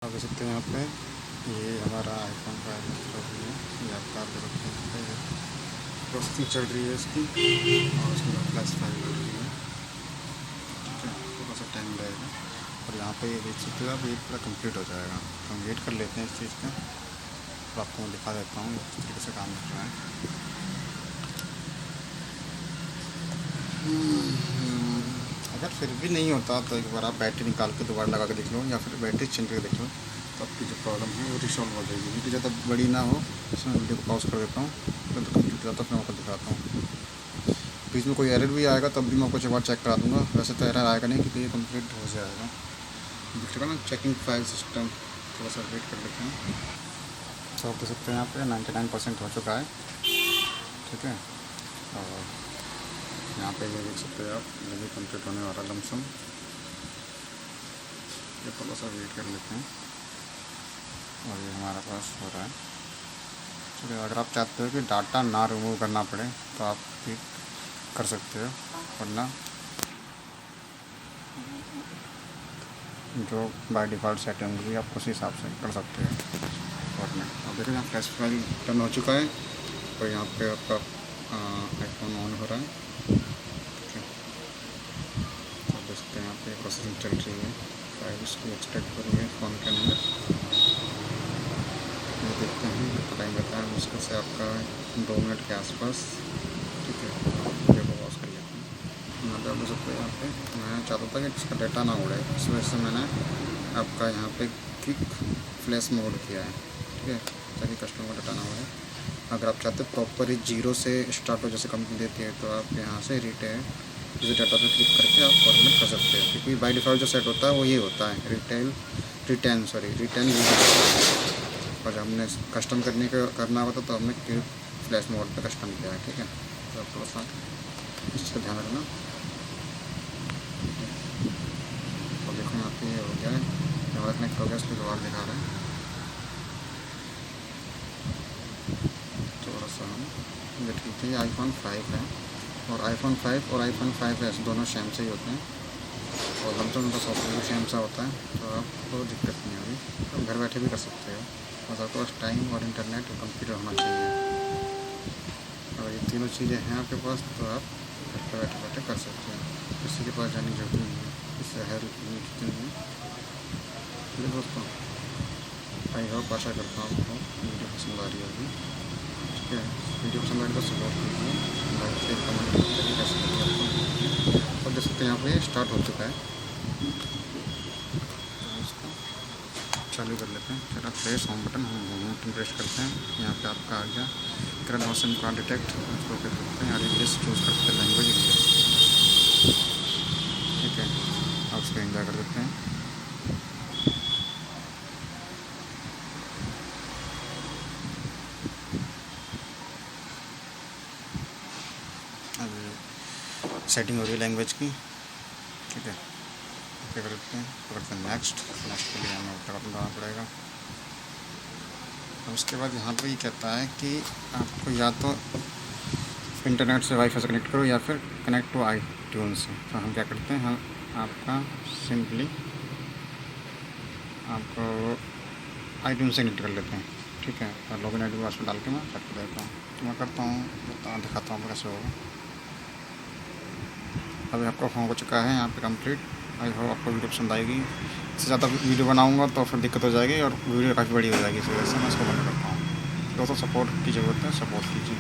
आप देख सकते हैं यहाँ पे ये हमारा आईफोन का जो भी है ये आपका आप देख सकते हैं प्रोसेसिंग चल रही है इसकी और इसमें प्लस 5 हो रही है। ठीक है, थोड़ा सा टाइम लगेगा और यहाँ पे ये देख सकते हो आप, ये पूरा कंप्लीट हो जाएगा। तो हम वेट कर लेते हैं इस चीज़ का और आपको मैं दिखा देता हूँ किस तरीके से काम कर रहा है। अगर फिर भी नहीं होता तो एक बार आप बैटरी निकाल के दोबारा लगा के देख लो या फिर बैटरी चेंज करके देख लो, तो आपकी जो प्रॉब्लम है वो रिसॉल्व हो जाएगी। वीडियो ज़्यादा बड़ी ना हो, इसमें वीडियो को पॉज कर देता हूँ, तो कंप्लीट हो जाता है, फिर मैं आपको दिखाता हूँ। बीच में कोई एरर भी आएगा तब भी मैं आपको एक बार चेक करा दूँगा। वैसे तो एरर आएगा नहीं क्योंकि ये कंप्लीट हो जाएगा। दिखेगा ना चेकिंग फाइल सिस्टम, थोड़ा सा वेट कर लेते हैं। तो आप देख सकते हैं यहाँ पे 99% हो चुका है। ठीक है, और यहाँ पे ये देख सकते हैं आप, ये भी कंप्लीट होने वाला लमसम। ये थोड़ा सा वेट कर लेते हैं और ये हमारे पास हो रहा है। चलिए, अगर आप चाहते हो कि डाटा ना रिमूव करना पड़े तो आप भी कर सकते हो, वरना जो बाय डिफ़ॉल्ट सेटिंग होगी आप उसी हिसाब से कर सकते हो। फॉर्मेट अब देखो, यहाँ फ्लैश फाइल टर्न हो चुका है और यहाँ पे आपका आईफोन ऑन हो रहा है। ठीक है, आप देख सकते हैं यहाँ पे प्रोसेसिंग चल रही है, फाइल उसकी एक्सट्रैक्ट हो रही है फ़ोन के अंदर। ये देखते हैं कितना टाइम रहता है, मुश्किल से आपका 2 मिनट के आसपास। ठीक है, वीडियो को पॉज कर लेते हैं। यहाँ पे आप देख सकते हैं, यहाँ पे मैं चाहता था कि इसका डाटा ना उड़े, इस वजह से मैंने आपका यहाँ पे क्विक फ्लैश मोड किया है। ठीक है, ताकि कस्टमर का डाटा ना उड़े। अगर आप चाहते हैं प्रॉपर 0 से स्टार्ट हो जैसे कंपनी देती है, तो आप यहाँ से रिटेल इस डाटा पे क्लिक करके आप फॉर्मेट कर सकते हैं, क्योंकि बाय डिफ़ॉल्ट जो सेट होता है वो ये होता है, रिटर्न और हमने कस्टम करना होता तो हमने क्विक फ्लैश मोड पे कस्टम किया है। ठीक है, तो आप थोड़ा सा इस चीज़ का ध्यान रखना। तो देखो यहाँ पे ये हो गया है, हमारा कनेक्ट हो गया, इसलिए दोबारा दिखा रहा है। थोड़ा सा हम वेट करते हैं। आईफोन 5 है और आईफोन 5 और आईफोन 5s दोनों सेम से ही होते हैं और लमसम उनका सॉफ्टवेयर भी सेम सा होता है, तो आपको दिक्कत नहीं होगी, तो घर बैठे भी कर सकते हो। बस आपके पास टाइम और इंटरनेट और कंप्यूटर होना चाहिए। अगर ये तीनों चीज़ें हैं आपके पास तो आप घर पर बैठे बैठे कर सकते हैं, किसी के पास जाने की जरूरत नहीं है, इससे हेल्प नहीं है। चलिए दोस्तों, आई होप, आशा करता हूँ आपको वीडियो पसंद आ रही होगी। ठीक है, वीडियो पसंद आए तो सपोर्ट कीजिए, लाइक शेयर कमेंट करके कैसे लगे आपको। और देख सकते हैं यहाँ पे स्टार्ट हो चुका है, चालू कर लेते हैं। चला प्रेस होम बटन, हम होम बटन प्रेस करते हैं। यहाँ पे आपका आ गया करंट मौसम का डिटेक्ट, उसको कर सकते हैं और इंग्लिश चूज़ करते हैं, लैंग्वेज इंग्लिश। ठीक है, आप उसको एंजॉय कर देते हैं। अब सेटिंग हो रही है लैंग्वेज की। ठीक है, ओके कर देते हैं, करते हैं नेक्स्ट के लिए हमें दबाना पड़ेगा। और उसके बाद यहाँ पे ये कहता है कि आपको या तो इंटरनेट से वाईफाई से कनेक्ट करो या फिर कनेक्ट टू आईट्यून से। तो हम क्या करते हैं, हम आपका सिंपली आपको आईट्यून से कनेक्ट कर लेते हैं। ठीक है, और लॉगिन आई डी पासवर्ड डाल के मैं चेक कर देता हूँ। तो मैं करता हूँ, दिखाता हूँ कैसे होगा। अभी आपका फॉर्म हो चुका है यहाँ पे कंप्लीट। आई होप आपको वीडियो पसंद आएगी। इससे ज़्यादा वीडियो बनाऊंगा तो फिर दिक्कत हो जाएगी और वीडियो काफ़ी बड़ी हो जाएगी, इस वजह से मैं इसको बंद करता हूँ। दोस्तों, सपोर्ट की ज़रूरत है, सपोर्ट कीजिए।